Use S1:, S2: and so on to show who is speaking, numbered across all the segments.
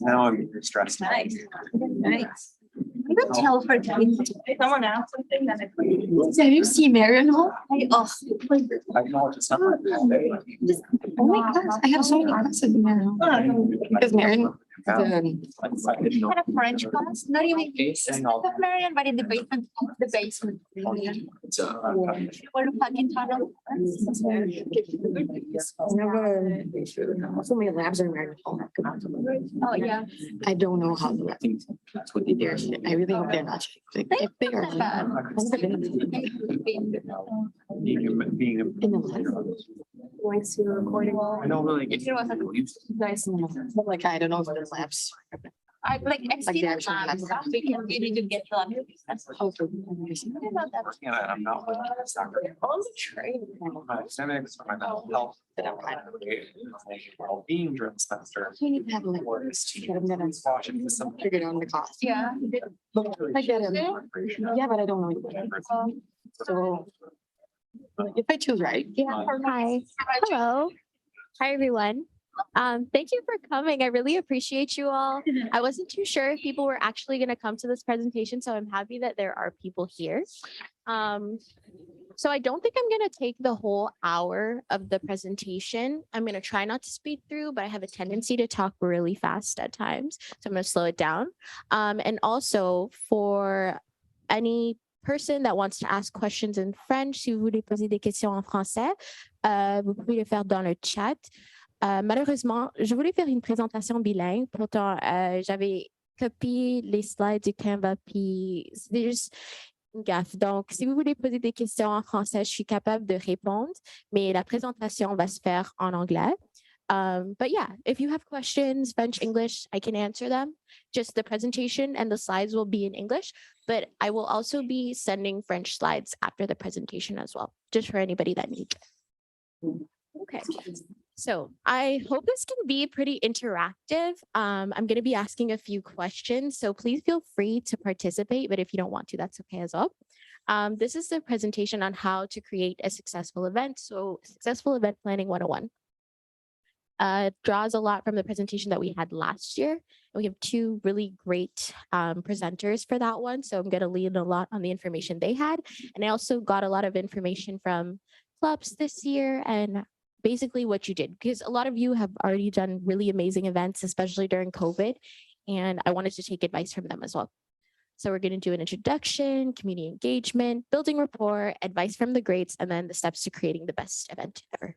S1: Now I'm stressed.
S2: Nice. Nice. You can tell for someone else something that I.
S3: Have you seen Marion Hall?
S2: Oh.
S1: I know it's not.
S3: Oh my gosh, I have so many classes in Marion Hall. Because Marion,
S1: I didn't know.
S2: Had a French class, not even Marion, but in the basement, the basement.
S1: It's
S2: Where the fucking tunnel.
S3: So many labs in Marion Hall.
S2: Oh, yeah.
S3: I don't know how the labs.
S1: that's what they do.
S3: I really hope they're not. If they are.
S2: Not bad.
S1: Being
S3: In the lab. Going to recording.
S1: I don't really get.
S2: It was a-
S3: Guys, like, I don't know if there's labs.
S2: I've
S3: the
S2: seen
S3: actual
S2: the
S3: labs.
S2: labs, we can really do get the lab.
S3: Hopefully.
S2: About that.
S1: Working on it, I'm not.
S2: On the train.
S1: My academics, my mental health. Well-being during the semester.
S3: We need to have like.
S1: Or this team.
S3: I'm gonna
S1: Watching this some.
S3: figure it out in the class.
S2: Yeah.
S3: I get it. Yeah, but I don't know. So. If I choose right.
S4: Yeah, hi. Hello. Hi, everyone. Thank you for coming. I really appreciate you all. I wasn't too sure if people were actually going to come to this presentation, so I'm happy that there are people here. So I don't think I'm going to take the whole hour of the presentation. I'm going to try not to speed through, but I have a tendency to talk really fast at times. So I'm going to slow it down. And also for any person that wants to ask questions in French, si vous voulez poser des questions en français, vous pouvez le faire dans le chat. Malheureusement, je voulais faire une présentation bilingue. Pourtant, j'avais copié les slides du Canva, puis c'était juste une gaffe. Donc, si vous voulez poser des questions en français, je suis capable de répondre, mais la présentation va se faire en anglais. But yeah, if you have questions, French, English, I can answer them. Just the presentation and the slides will be in English, but I will also be sending French slides after the presentation as well, just for anybody that needs it. Okay, so I hope this can be pretty interactive. I'm going to be asking a few questions, so please feel free to participate, but if you don't want to, that's okay as well. This is the presentation on how to create a successful event. So successful event planning 101. Draws a lot from the presentation that we had last year. We have two really great presenters for that one. So I'm going to lean a lot on the information they had. And I also got a lot of information from clubs this year and basically what you did, because a lot of you have already done really amazing events, especially during COVID. And I wanted to take advice from them as well. So we're going to do an introduction, community engagement, building rapport, advice from the greats, and then the steps to creating the best event ever.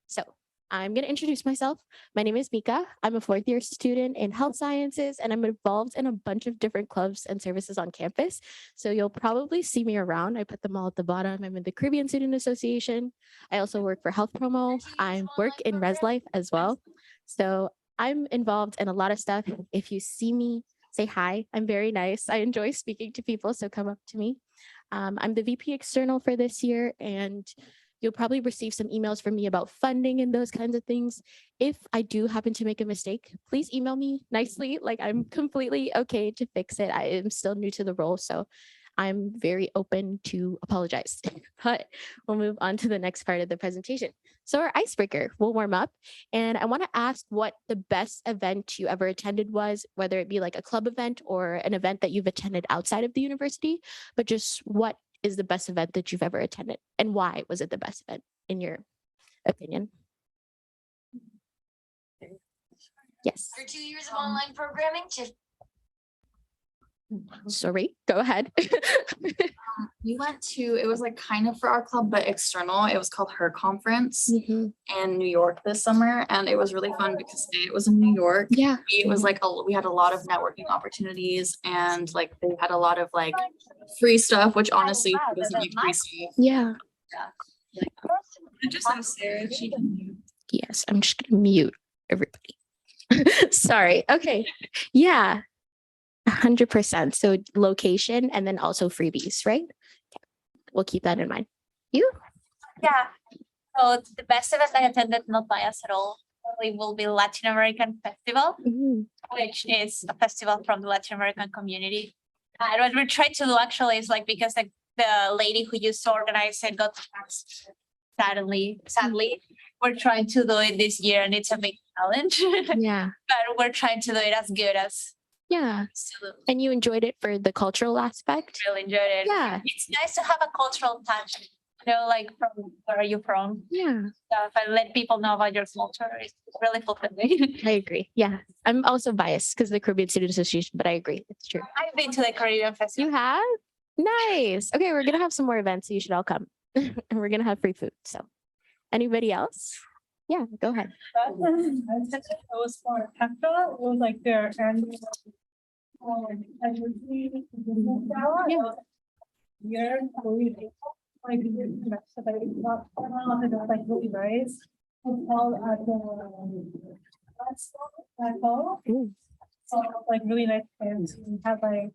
S4: So I'm going to introduce myself. My name is Mika. I'm a fourth year student in health sciences, and I'm involved in a bunch of different clubs and services on campus. So you'll probably see me around. I put them all at the bottom. I'm in the Caribbean Student Association. I also work for Health Promo. I work in Res Life as well. So I'm involved in a lot of stuff. If you see me, say hi. I'm very nice. I enjoy speaking to people, so come up to me. I'm the VP External for this year, and you'll probably receive some emails from me about funding and those kinds of things. If I do happen to make a mistake, please email me nicely. Like, I'm completely okay to fix it. I am still new to the role, so I'm very open to apologize. But we'll move on to the next part of the presentation. So our icebreaker will warm up, and I want to ask what the best event you ever attended was, whether it be like a club event or an event that you've attended outside of the university, but just what is the best event that you've ever attended and why was it the best event in your opinion? Yes.
S5: For 2 years of online programming,
S4: Sorry, go ahead.
S6: We went to, it was like kind of for our club, but external. It was called Her Conference in New York this summer. And it was really fun because it was in New York.
S4: Yeah.
S6: It was like, we had a lot of networking opportunities and like they had a lot of like free stuff, which honestly doesn't like free stuff.
S4: Yeah.
S6: I just asked Sarah if she can mute.
S4: Yes, I'm just gonna mute everybody. Sorry. Okay. Yeah. 100%. So location and then also freebies, right? Okay. We'll keep that in mind. You?
S2: Yeah. So the best event I attended, not biased at all, probably will be Latin American Festival, which is a festival from the Latin American community. And what we tried to do actually is like, because the lady who used to organize it got passed sadly, we're trying to do it this year, and it's a big challenge,
S4: Yeah.
S2: but we're trying to do it as good as
S4: Yeah.
S2: absolutely.
S4: And you enjoyed it for the cultural aspect?
S2: Really enjoyed it.
S4: Yeah.
S2: It's nice to have a cultural touch. Like from where are you from?
S4: Yeah.
S2: Stuff and let people know about your culture. It's really fulfilling.
S4: I agree. Yeah. I'm also biased because the Caribbean Student Association, but I agree. It's true.
S2: I've been to the Caribbean Festival.
S4: You have? Nice. Okay, we're gonna have some more events, so you should all come. And we're gonna have free food. So anybody else? Yeah, go ahead.
S7: It was for Petra, it was like their annual.
S4: Yeah.
S7: Year, like, so that it's not, it's like really nice. It's all at the. That's all.
S4: Ooh.
S7: So like really nice, and we have like,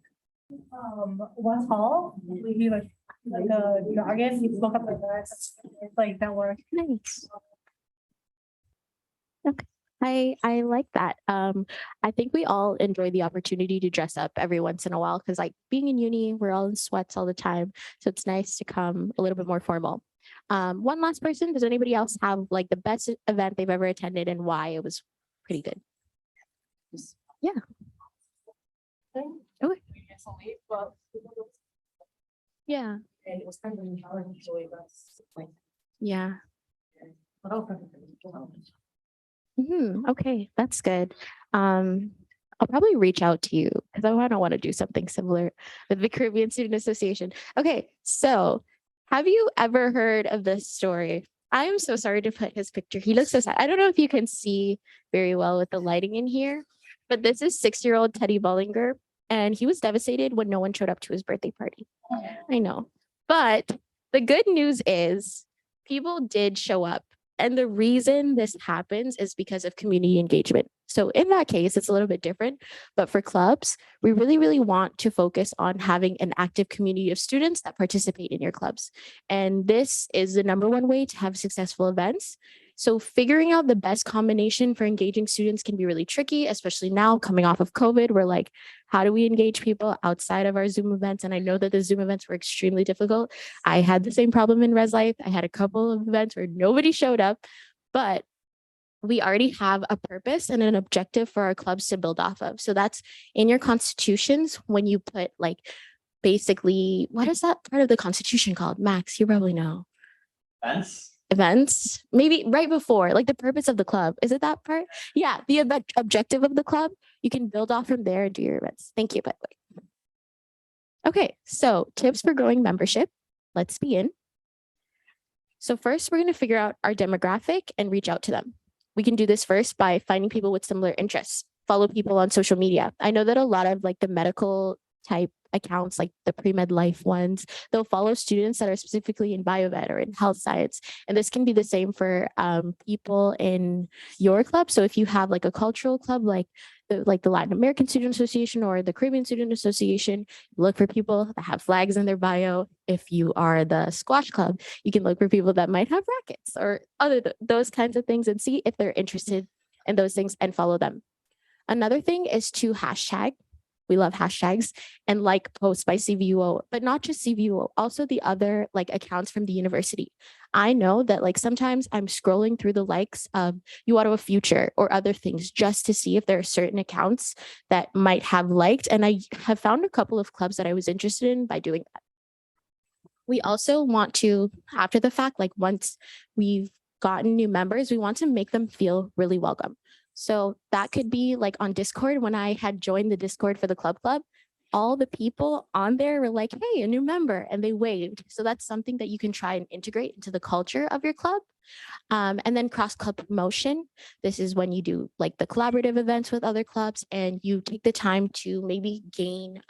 S7: one hall, we like a dragon, you look up the grass, it's like that work.
S4: Nice. Okay. I like that. I think we all enjoy the opportunity to dress up every once in a while because like being in uni, we're all in sweats all the time. So it's nice to come a little bit more formal. One last person, does anybody else have like the best event they've ever attended and why it was pretty good? Yeah. Okay. Yeah.
S3: And it was kind of a challenge, so it was like,
S4: Yeah.
S3: but also.
S4: Okay, that's good. I'll probably reach out to you because I want to do something similar with the Caribbean Student Association. Okay, so have you ever heard of this story? I am so sorry to put his picture. He looks so sad. I don't know if you can see very well with the lighting in here, but this is 6-year-old Teddy Bollinger, and he was devastated when no one showed up to his birthday party. I know, but the good news is people did show up. And the reason this happens is because of community engagement. So in that case, it's a little bit different. But for clubs, we really, really want to focus on having an active community of students that participate in your clubs. And this is the number one way to have successful events. So figuring out the best combination for engaging students can be really tricky, especially now coming off of COVID. We're like, how do we engage people outside of our Zoom events? And I know that the Zoom events were extremely difficult. I had the same problem in Res Life. I had a couple of events where nobody showed up, but we already have a purpose and an objective for our clubs to build off of. So that's in your constitutions when you put like, basically, what is that part of the constitution called? Max, you probably know. Events, maybe right before, like the purpose of the club. Is it that part? Yeah, the objective of the club. You can build off from there and do your events. Thank you, by the way. Okay, so tips for growing membership. Let's begin. So first, we're going to figure out our demographic and reach out to them. We can do this first by finding people with similar interests. Follow people on social media. I know that a lot of like the medical type accounts, like the pre-med life ones, they'll follow students that are specifically in biomed or in health science. And this can be the same for people in your club. So if you have like a cultural club, like the Latin American Student Association or the Caribbean Student Association, look for people that have flags in their bio. If you are the squash club, you can look for people that might have rackets or those kinds of things and see if they're interested in those things and follow them. Another thing is to hashtag. We love hashtags and like posts by CVUO, but not just CVUO, also the other like accounts from the university. I know that like sometimes I'm scrolling through the likes of U Ottawa Future or other things just to see if there are certain accounts that might have liked. And I have found a couple of clubs that I was interested in by doing that. We also want to, after the fact, like once we've gotten new members, we want to make them feel really welcome. So that could be like on Discord. When I had joined the Discord for the club, all the people on there were like, hey, a new member, and they waved. So that's something that you can try and integrate into the culture of your club. And then cross club promotion. This is when you do like the collaborative events with other clubs and you take the time to maybe gain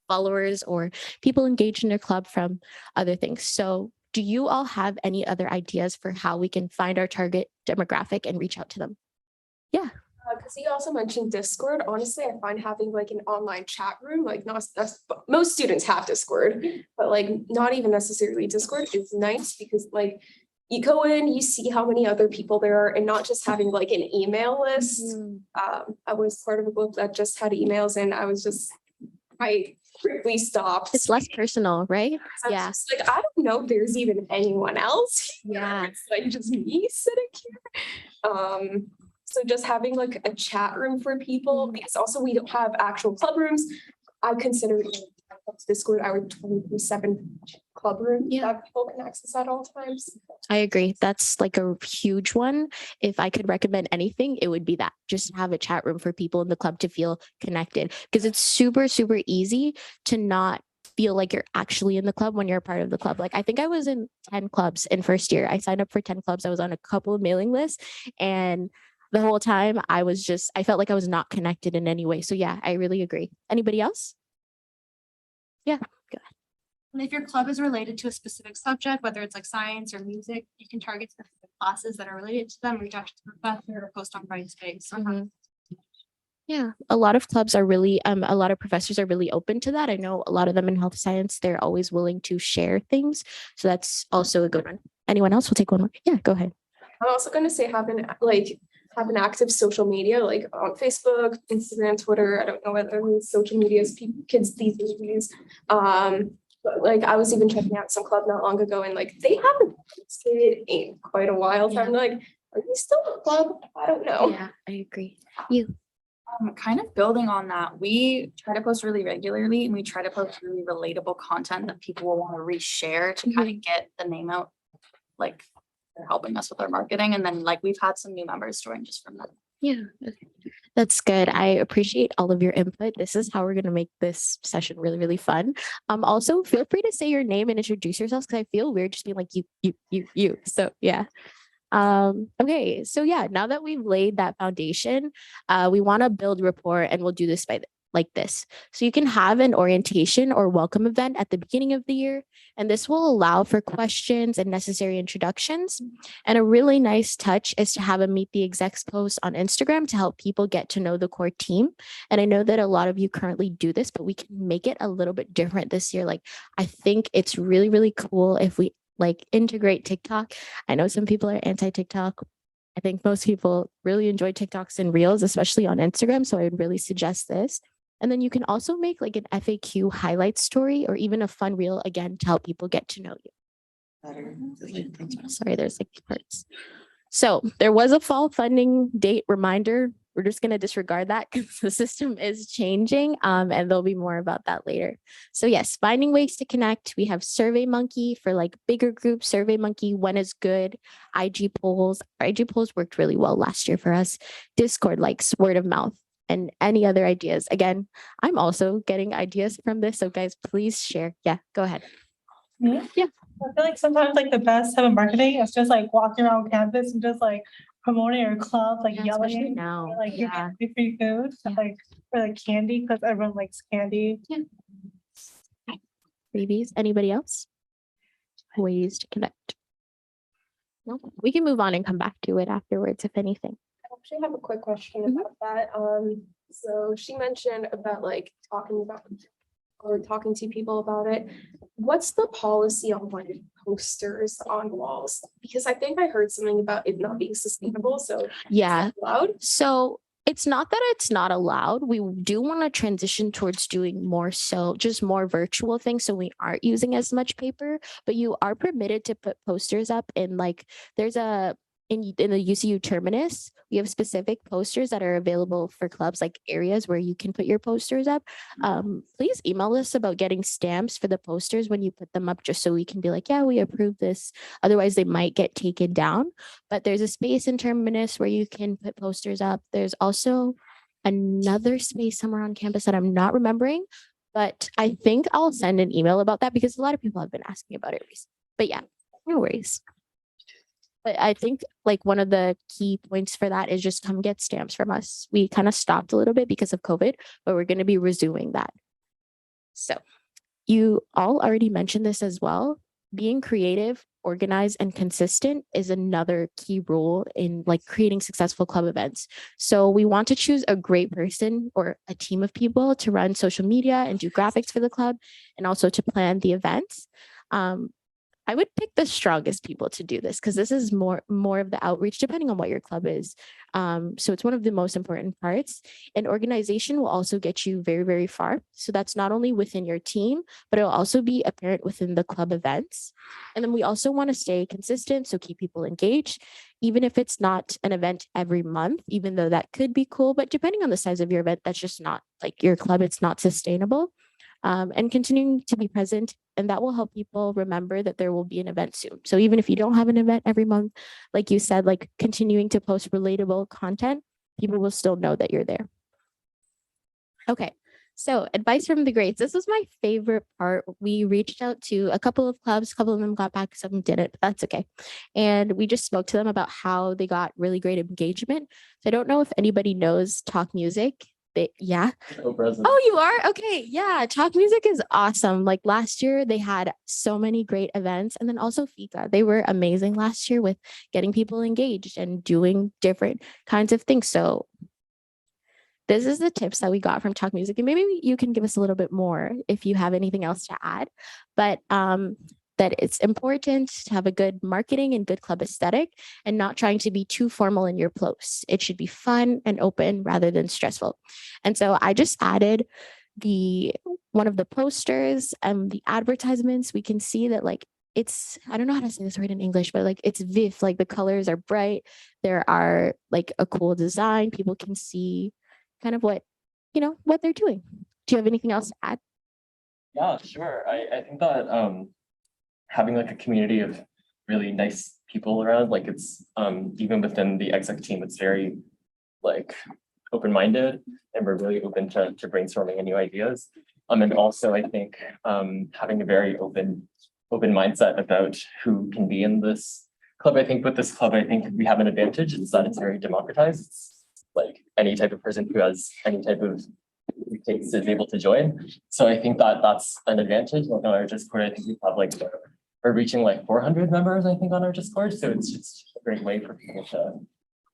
S4: followers or people engaged in your club from other things. So do you all have any other ideas for how we can find our target demographic and reach out to them? Yeah.
S8: Because you also mentioned Discord. Honestly, I find having like an online chat room, like most students have Discord, but like not even necessarily Discord is nice because like you go in, you see how many other people there are and not just having like an email list. I was part of a group that just had emails and I quickly stopped.
S4: It's less personal, right?
S8: Yeah. Like, I don't know if there's even anyone else.
S4: Yeah.
S8: It's like just me sitting here. So just having like a chat room for people, because also we don't have actual club rooms. I consider Discord our 24/7 club room
S4: Yeah.
S8: that people can access at all times.
S4: I agree. That's like a huge one. If I could recommend anything, it would be that. Just have a chat room for people in the club to feel connected because it's super, super easy to not feel like you're actually in the club when you're a part of the club. Like I think I was in 10 clubs in first year. I signed up for 10 clubs. I was on a couple of mailing lists and the whole time I felt like I was not connected in any way. So yeah, I really agree. Anybody else? Yeah.
S9: And if your club is related to a specific subject, whether it's like science or music, you can target specific classes that are related to them, reach out to the professor or post on Brightspace.
S4: Mhm. Yeah, a lot of clubs are really, a lot of professors are really open to that. I know a lot of them in health science, they're always willing to share things. So that's also a good one. Anyone else will take one more? Yeah, go ahead.
S8: I'm also gonna say have an active social media, like on Facebook, Instagram, Twitter. I don't know whether these social medias kids these days use. But like I was even checking out some club not long ago and like they haven't posted in quite a while. So I'm like, are you still a club? I don't know.
S4: Yeah, I agree. You.
S6: Kind of building on that, we try to post really regularly and we try to post really relatable content that people will want to reshare to kind of get the name out. Like they're helping us with our marketing. And then like we've had some new members join just from that.
S4: Yeah, that's good. I appreciate all of your input. This is how we're going to make this session really, really fun. Also feel free to say your name and introduce yourselves because I feel weird just being like you. So yeah. Okay. So yeah, now that we've laid that foundation, we want to build rapport and we'll do this like this. So you can have an orientation or welcome event at the beginning of the year, and this will allow for questions and necessary introductions. And a really nice touch is to have a meet the execs post on Instagram to help people get to know the core team. And I know that a lot of you currently do this, but we can make it a little bit different this year. Like I think it's really, really cool if we like integrate TikTok. I know some people are anti-TikTok. I think most people really enjoy TikToks and Reels, especially on Instagram. So I would really suggest this. And then you can also make like an FAQ highlight story or even a fun reel again to help people get to know you. Sorry, there's like parts. So there was a fall funding date reminder. We're just going to disregard that because the system is changing and there'll be more about that later. So yes, finding ways to connect. We have SurveyMonkey for like bigger groups, SurveyMonkey when is good, IG polls. Our IG polls worked really well last year for us. Discord likes word of mouth. And any other ideas. Again, I'm also getting ideas from this. So guys, please share. Yeah, go ahead.
S7: Me?
S4: Yeah.
S7: I feel like sometimes like the best type of marketing is just like walking around campus and just like promoting your club, like
S4: Yeah, especially
S7: yelling,
S4: now.
S7: or, like
S4: Yeah.
S7: giving free food,
S4: Yeah.
S7: like for like candy because everyone likes candy.
S4: Freebies. Anybody else? Ways to connect. No, we can move on and come back to it afterwards, if anything.
S8: I actually have a quick question
S4: Mhm.
S8: about that. So she mentioned about like talking to people about it. What's the policy on like posters on walls? Because I think I heard something about it not being sustainable. So
S4: Yeah.
S8: loud.
S4: So it's not that it's not allowed. We do want to transition towards doing more so just more virtual things. So we aren't using as much paper, but you are permitted to put posters up in like there's a in the UCU terminus, we have specific posters that are available for clubs, like areas where you can put your posters up. Please email us about getting stamps for the posters when you put them up, just so we can be like, yeah, we approve this. Otherwise, they might get taken down. But there's a space in terminus where you can put posters up. There's also another space somewhere on campus that I'm not remembering, but I think I'll send an email about that because a lot of people have been asking about it recently. But yeah, no worries. But I think like one of the key points for that is just come get stamps from us. We kind of stopped a little bit because of COVID, but we're going to be resuming that. So you all already mentioned this as well. Being creative, organized, and consistent is another key role in like creating successful club events. So we want to choose a great person or a team of people to run social media and do graphics for the club and also to plan the events. I would pick the strongest people to do this because this is more of the outreach depending on what your club is. So it's one of the most important parts. And organization will also get you very, very far. So that's not only within your team, but it'll also be apparent within the club events. And then we also want to stay consistent, so keep people engaged, even if it's not an event every month, even though that could be cool. But depending on the size of your event, that's just not like your club, it's not sustainable. And continuing to be present, and that will help people remember that there will be an event soon. So even if you don't have an event every month, like you said, like continuing to post relatable content, people will still know that you're there. Okay, so advice from the grades. This was my favorite part. We reached out to a couple of clubs, a couple of them got back, some didn't, but that's okay. And we just spoke to them about how they got really great engagement. So I don't know if anybody knows Talk Music. Yeah. Oh, you are? Okay. Yeah. Talk Music is awesome. Like last year, they had so many great events. And then also Fika. They were amazing last year with getting people engaged and doing different kinds of things. So this is the tips that we got from Talk Music. And maybe you can give us a little bit more if you have anything else to add. But that it's important to have a good marketing and good club aesthetic and not trying to be too formal in your posts. It should be fun and open rather than stressful. And so I just added one of the posters and the advertisements. We can see that like it's, I don't know how to say this word in English, but like it's vif, like the colors are bright. There are like a cool design. People can see kind of what they're doing. Do you have anything else to add?
S10: Yeah, sure. I think that having like a community of really nice people around, like it's even within the exec team, it's very like open-minded and we're really open to brainstorming and new ideas. And also I think having a very open mindset about who can be in this club. I think with this club, I think we have an advantage. It's that it's very democratized. It's like any type of person who has any type of takes is able to join. So I think that that's an advantage. Like on our Discord, I think we have like we're reaching like 400 members, I think, on our Discord. So it's just a great way for people to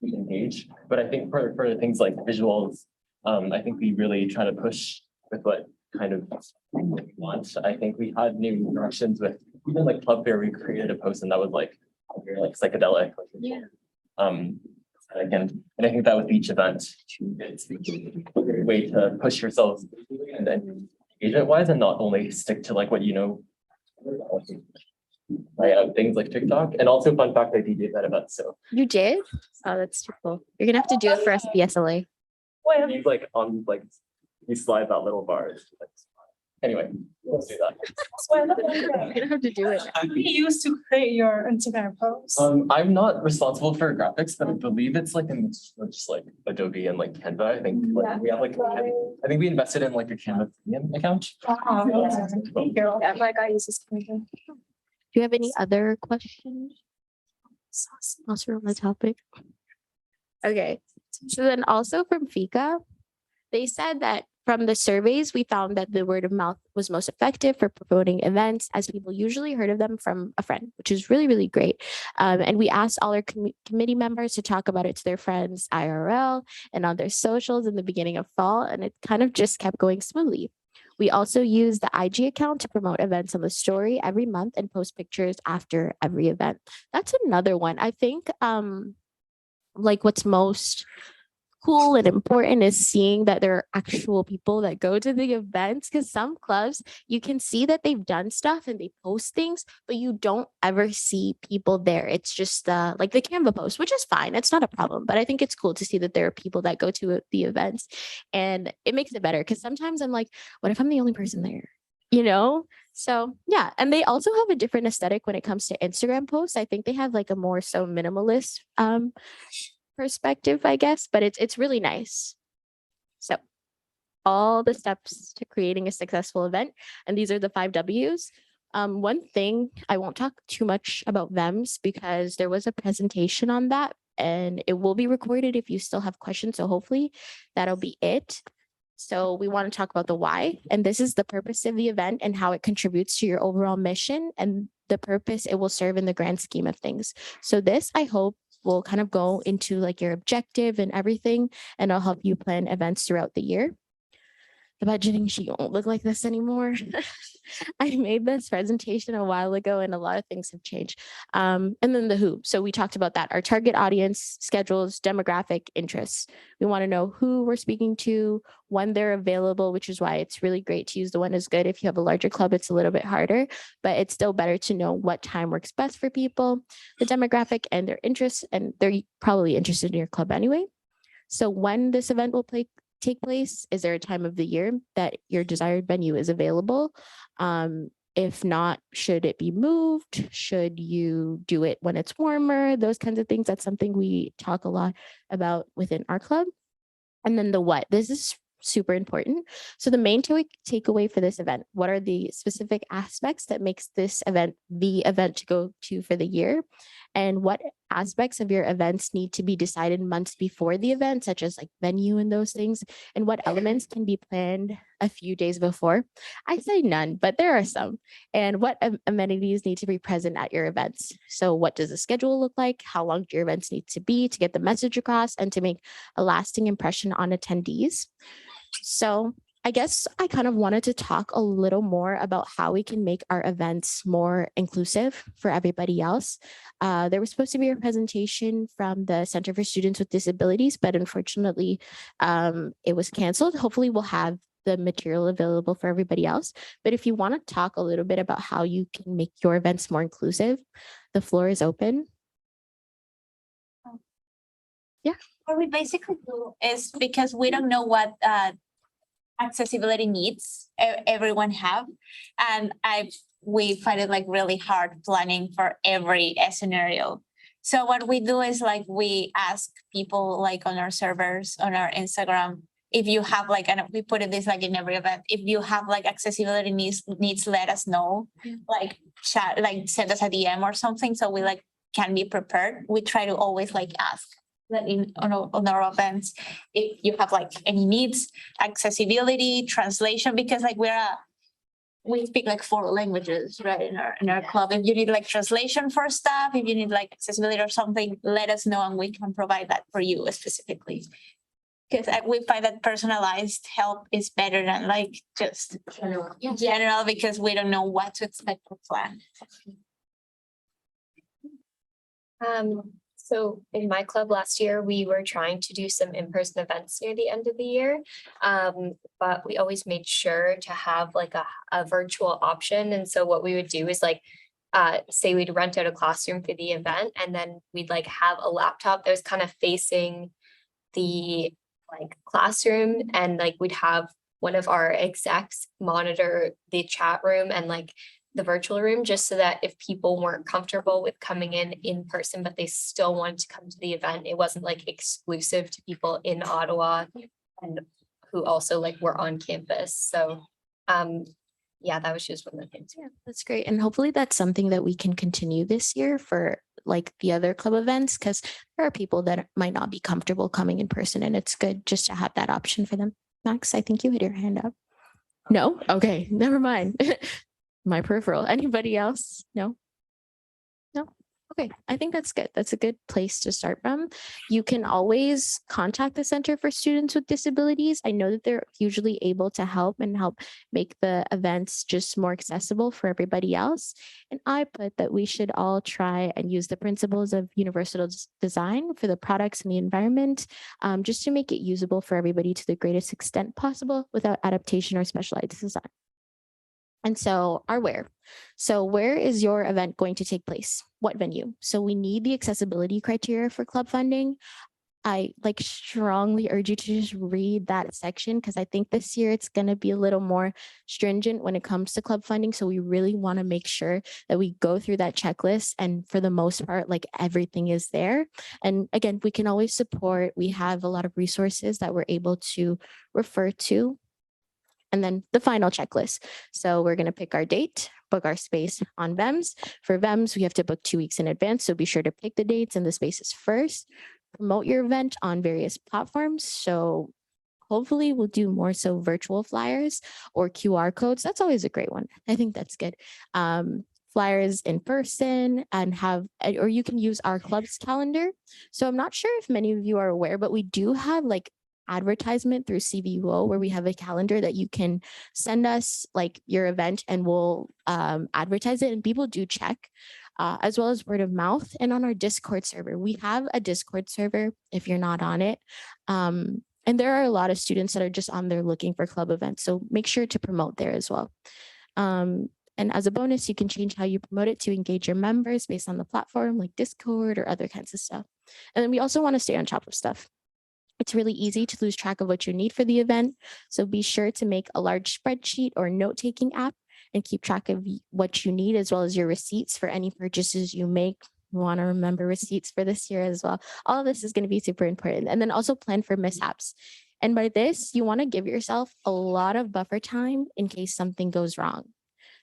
S10: engage. But I think for things like visuals, I think we really try to push with what kind of we want. I think we had new directions with even like Club Fair. We created a post and that was like very like psychedelic. Like, yeah. Again, and I think that with each event, it's a great way to push yourselves and then engagement wise, and not only stick to like what you know. Things like TikTok, and also fun fact, I did that event. So
S4: you did? Oh, that's too cool. You're gonna have to do it for SBSLA.
S10: You like on like you slide that little bar. Anyway, let's do that.
S4: You're gonna have to do it.
S7: What do you use to create your Instagram posts?
S10: I'm not responsible for graphics, but I believe it's like in just like Adobe and like Canva. I think like we have like I think we invested in like a Canva premium account.
S8: Yeah, my guy uses Canva.
S4: Do you have any other questions? Also on the topic. Okay. So then also from Fika, they said that from the surveys, we found that the word of mouth was most effective for promoting events, as people usually heard of them from a friend, which is really, really great. And we asked all our committee members to talk about it to their friends IRL and on their socials in the beginning of fall, and it kind of just kept going smoothly. We also use the IG account to promote events on the story every month and post pictures after every event. That's another one. I think like what's most cool and important is seeing that there are actual people that go to the events, because some clubs you can see that they've done stuff and they post things, but you don't ever see people there. It's just like the Canva post, which is fine. It's not a problem, but I think it's cool to see that there are people that go to the events, and it makes it better, because sometimes I'm like, what if I'm the only person there? So yeah. And they also have a different aesthetic when it comes to Instagram posts. I think they have like a more so minimalist perspective, I guess, but it's really nice. So all the steps to creating a successful event, and these are the 5 W's. One thing, I won't talk too much about VEMS because there was a presentation on that and it will be recorded if you still have questions. So hopefully that'll be it. So we want to talk about the why, and this is the purpose of the event and how it contributes to your overall mission and the purpose it will serve in the grand scheme of things. So this, I hope, will kind of go into like your objective and everything, and it'll help you plan events throughout the year. the budgeting sheet won't look like this anymore. I made this presentation a while ago and a lot of things have changed. And then the who. So we talked about that, our target audience, schedules, demographic interests. We want to know who we're speaking to, when they're available, which is why it's really great to use the one is good. If you have a larger club, it's a little bit harder, but it's still better to know what time works best for people, the demographic and their interests, and they're probably interested in your club anyway. So when this event will take place, is there a time of the year that your desired venue is available? If not, should it be moved? Should you do it when it's warmer? Those kinds of things. That's something we talk a lot about within our club. And then the what. This is super important. So the main takeaway for this event, what are the specific aspects that makes this event the event to go to for the year? And what aspects of your events need to be decided months before the event, such as like venue and those things? And what elements can be planned a few days before? I say none, but there are some. And what amenities need to be present at your events? So what does the schedule look like? How long do your events need to be to get the message across and to make a lasting impression on attendees? So I guess I kind of wanted to talk a little more about how we can make our events more inclusive for everybody else. There was supposed to be a presentation from the Center for Students with Disabilities, but unfortunately it was canceled. Hopefully we'll have the material available for everybody else. But if you want to talk a little bit about how you can make your events more inclusive, the floor is open.
S2: What we basically do is because we don't know what accessibility needs everyone have, and we find it like really hard planning for every scenario. So what we do is like we ask people like on our servers, on our Instagram, if you have like, and we put it this like in every event, if you have like accessibility needs, let us know, like chat, like send us a DM or something, so we like can be prepared. We try to always like ask that on our events if you have like any needs, accessibility, translation, because like we speak like 4 languages, right, in our club. If you need like translation for stuff, if you need like accessibility or something, let us know and we can provide that for you specifically. Because we find that personalized help is better than like just general, because we don't know what to expect or plan.
S5: So in my club last year, we were trying to do some in-person events near the end of the year. But we always made sure to have like a virtual option. And so what we would do is like, say we'd rent out a classroom for the event, and then we'd like have a laptop that was kind of facing the like classroom, and like we'd have one of our execs monitor the chat room and like the virtual room, just so that if people weren't comfortable with coming in person, but they still wanted to come to the event, it wasn't like exclusive to people in Ottawa and who also like were on campus. So yeah, that was just one of the things.
S4: Yeah, that's great. And hopefully that's something that we can continue this year for like the other club events, because there are people that might not be comfortable coming in person, and it's good just to have that option for them. Max, I think you had your hand up. No? Okay, never mind. My peripheral. Anybody else? No? No? Okay, I think that's good. That's a good place to start from. You can always contact the Center for Students with Disabilities. I know that they're usually able to help make the events just more accessible for everybody else. And I put that we should all try and use the principles of universal design for the products and the environment, just to make it usable for everybody to the greatest extent possible without adaptation or specialized design. And so our where. So where is your event going to take place? What venue? So we need the accessibility criteria for club funding. I like strongly urge you to just read that section, because I think this year it's going to be a little more stringent when it comes to club funding. So we really want to make sure that we go through that checklist, and for the most part, like everything is there. And again, we can always support. We have a lot of resources that we're able to refer to. And then the final checklist. So we're going to pick our date, book our space on VEMS. For VEMS, we have to book 2 weeks in advance. So be sure to pick the dates and the spaces first. Promote your event on various platforms. So hopefully we'll do more so virtual flyers or QR codes. That's always a great one. I think that's good. Flyers in person, and or you can use our club's calendar. So I'm not sure if many of you are aware, but we do have like advertisement through CVUO where we have a calendar that you can send us like your event and we'll advertise it, and people do check. As well as word of mouth, and on our Discord server. We have a Discord server if you're not on it. And there are a lot of students that are just on there looking for club events. So make sure to promote there as well. And as a bonus, you can change how you promote it to engage your members based on the platform like Discord or other kinds of stuff. And then we also want to stay on top of stuff. It's really easy to lose track of what you need for the event. So be sure to make a large spreadsheet or note-taking app and keep track of what you need as well as your receipts for any purchases you make. You want to remember receipts for this year as well. All of this is going to be super important. And then also plan for mishaps. And by this, you want to give yourself a lot of buffer time in case something goes wrong.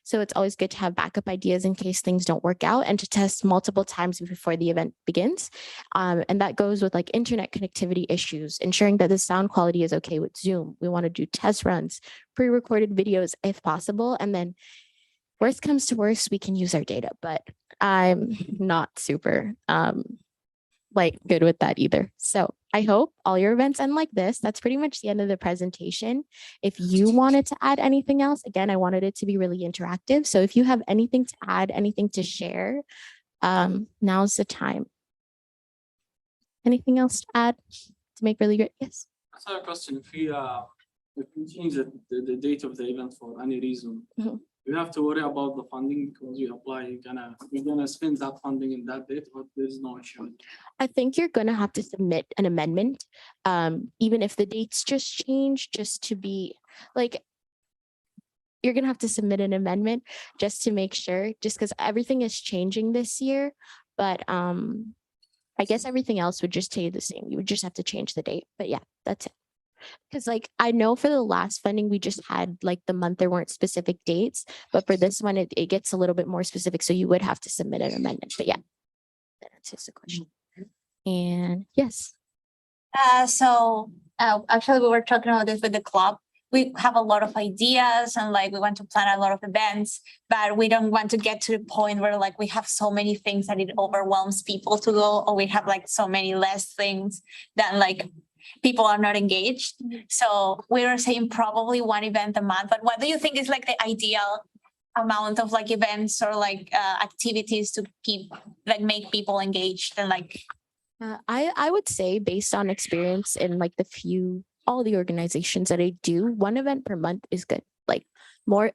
S4: So it's always good to have backup ideas in case things don't work out and to test multiple times before the event begins. And that goes with like internet connectivity issues, ensuring that the sound quality is okay with Zoom. We want to do test runs, pre-recorded videos if possible. And then worst comes to worst, we can use our data, but I'm not super like good with that either. So I hope all your events end like this. That's pretty much the end of the presentation. If you wanted to add anything else, again, I wanted it to be really interactive. So if you have anything to add, anything to share, now's the time. Anything else to add to make really great? Yes.
S11: I have a question. If we change the date of the event for any reason,
S4: Mhm.
S11: you have to worry about the funding because you apply, you're gonna spend that funding in that date, or there's no issue.
S4: I think you're going to have to submit an amendment, even if the dates just change, just to be like, you're going to have to submit an amendment just to make sure, just because everything is changing this year. But I guess everything else would just stay the same. You would just have to change the date. But yeah, that's it. Because like I know for the last funding, we just had like the month, there weren't specific dates, but for this one, it gets a little bit more specific. So you would have to submit an amendment. But yeah, that answers the question. And yes.
S2: Actually, we were talking about this with the club. We have a lot of ideas and like we want to plan a lot of events, but we don't want to get to the point where like we have so many things that it overwhelms people to go, or we have like so many less things that like people are not engaged. So we were saying probably one event a month, but what do you think is like the ideal amount of like events or like activities to keep like make people engaged and like
S4: I would say based on experience in like all the organizations that I do, one event per month is good. Like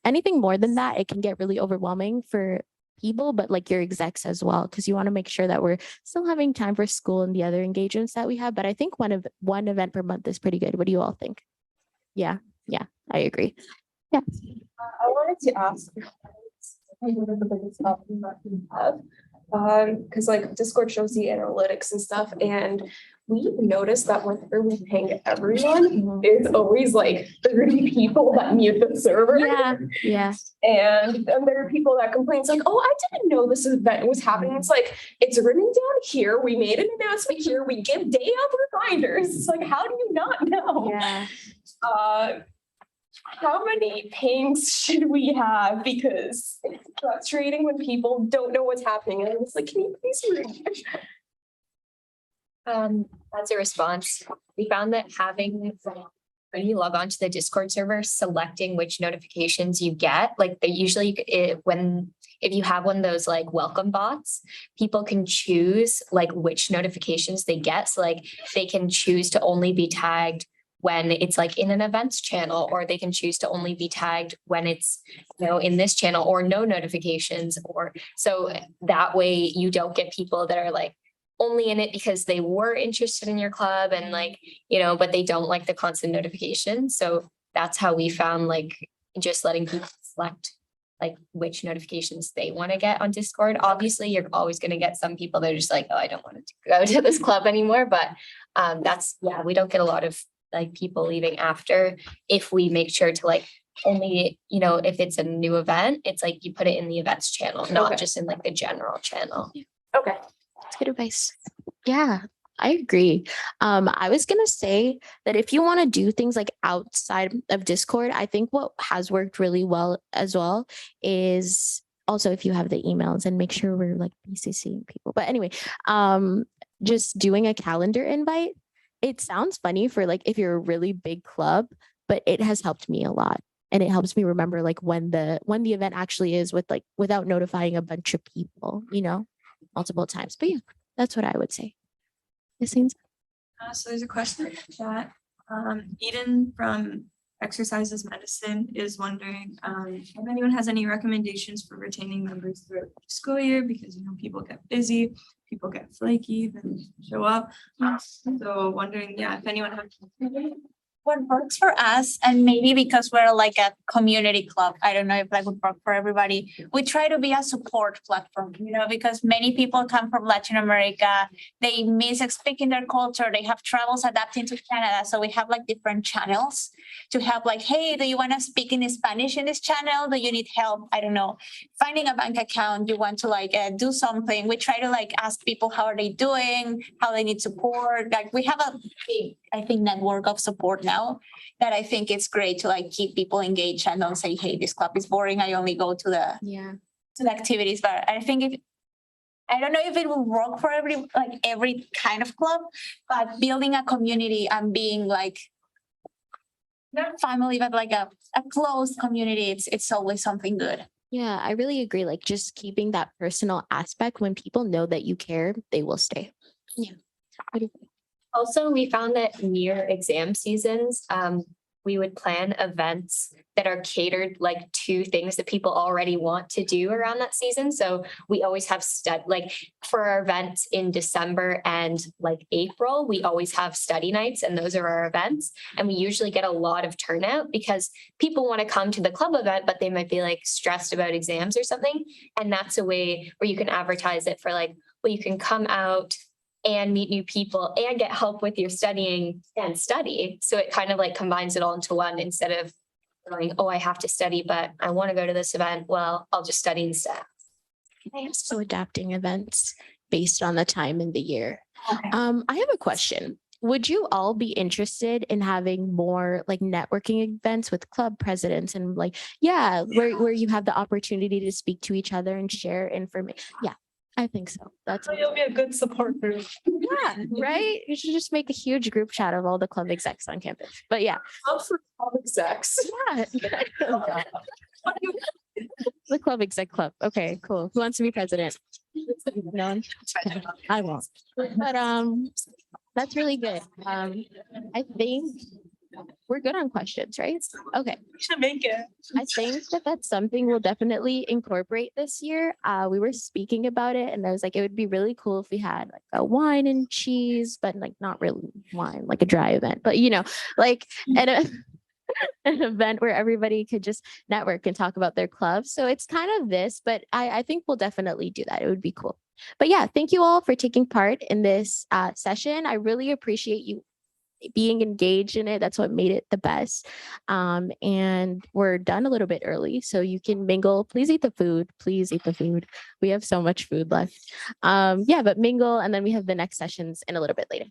S4: anything more than that, it can get really overwhelming for people, but like your execs as well, because you want to make sure that we're still having time for school and the other engagements that we have. But I think one event per month is pretty good. What do you all think? Yeah, I agree. Yeah.
S8: I wanted to ask, what are the biggest problems that we have? Because like Discord shows the analytics and stuff, and we noticed that whenever we ping everyone, it's always like 30 people that mute the server.
S4: Yeah.
S8: And then there are people that complain, it's like, oh, I didn't know this event was happening. It's like, it's written down here. We made an announcement here. We give day of reminders. It's like, how do you not know?
S4: Yeah.
S8: How many pings should we have? Because it's frustrating when people don't know what's happening. And it's like, can you please read?
S5: As a response, we found that when you log on to the Discord server, selecting which notifications you get, like they usually, if you have one of those like welcome bots, people can choose like which notifications they get. So like they can choose to only be tagged when it's like in an events channel, or they can choose to only be tagged when it's, in this channel, or no notifications, or so that way you don't get people that are like only in it because they were interested in your club and like, but they don't like the constant notifications. So that's how we found like just letting people select like which notifications they want to get on Discord. Obviously, you're always going to get some people that are just like, oh, I don't want to go to this club anymore. But we don't get a lot of like people leaving after if we make sure to like only, if it's a new event, it's like you put it in the events channel, not just in like the general channel.
S8: Okay.
S4: That's good advice. Yeah, I agree. I was going to say that if you want to do things like outside of Discord, I think what has worked really well as well is also if you have the emails and make sure we're like BCCing people. But anyway, just doing a calendar invite it sounds funny for like if you're a really big club, but it has helped me a lot. And it helps me remember like when the event actually is with like without notifying a bunch of people, multiple times. But yeah, that's what I would say. Yes, Ainsley?
S12: So there's a question in the chat. Eden from Exercises Medicine is wondering if anyone has any recommendations for retaining members throughout the school year, because people get busy, people get flaky, then show up. So wondering, if anyone has.
S2: What works for us, and maybe because we're like a community club, I don't know if that would work for everybody. We try to be a support platform, because many people come from Latin America. They miss speaking their culture. They have troubles adapting to Canada. So we have like different channels to have like, hey, do you want to speak in Spanish in this channel? Do you need help? I don't know, finding a bank account. You want to like do something. We try to like ask people how are they doing, how they need support. Like we have a big, I think, network of support now that I think it's great to like keep people engaged and don't say, hey, this club is boring. I only go to the activities. But I think I don't know if it will work for every kind of club, but building a community and being like not family, but like a close community, it's always something good.
S4: Yeah, I really agree. Like just keeping that personal aspect, when people know that you care, they will stay. Yeah. What do you think?
S5: Also, we found that near exam seasons, we would plan events that are catered like to things that people already want to do around that season. So we always have like for our events in December and like April, we always have study nights, and those are our events. And we usually get a lot of turnout because people want to come to the club event, but they might be like stressed about exams or something. And that's a way where you can advertise it for like, well, you can come out and meet new people and get help with your studying and study. So it kind of like combines it all into one instead of going, oh, I have to study, but I want to go to this event. Well, I'll just study instead.
S4: So adapting events based on the time in the year.
S2: Okay.
S4: I have a question. Would you all be interested in having more like networking events with club presidents and like, where you have the opportunity to speak to each other and share information? Yeah. I think so.
S7: You'll be a good support group.
S4: Yeah, right. You should just make a huge group chat of all the club execs on campus. But yeah,
S8: Up for club execs.
S4: yeah. The club exec club. Okay, cool. Who wants to be president? No one? I won't. But that's really good. I think we're good on questions, right? Okay.
S7: We should make it.
S4: I think that that's something we'll definitely incorporate this year. We were speaking about it, and I was like, it would be really cool if we had like a wine and cheese, but like not really wine, like a dry event, but like an event where everybody could just network and talk about their clubs. So it's kind of this, but I think we'll definitely do that. It would be cool. But yeah, thank you all for taking part in this session. I really appreciate you being engaged in it. That's what made it the best. And we're done a little bit early, so you can mingle. Please eat the food. Please eat the food. We have so much food left. But mingle, and then we have the next sessions in a little bit later.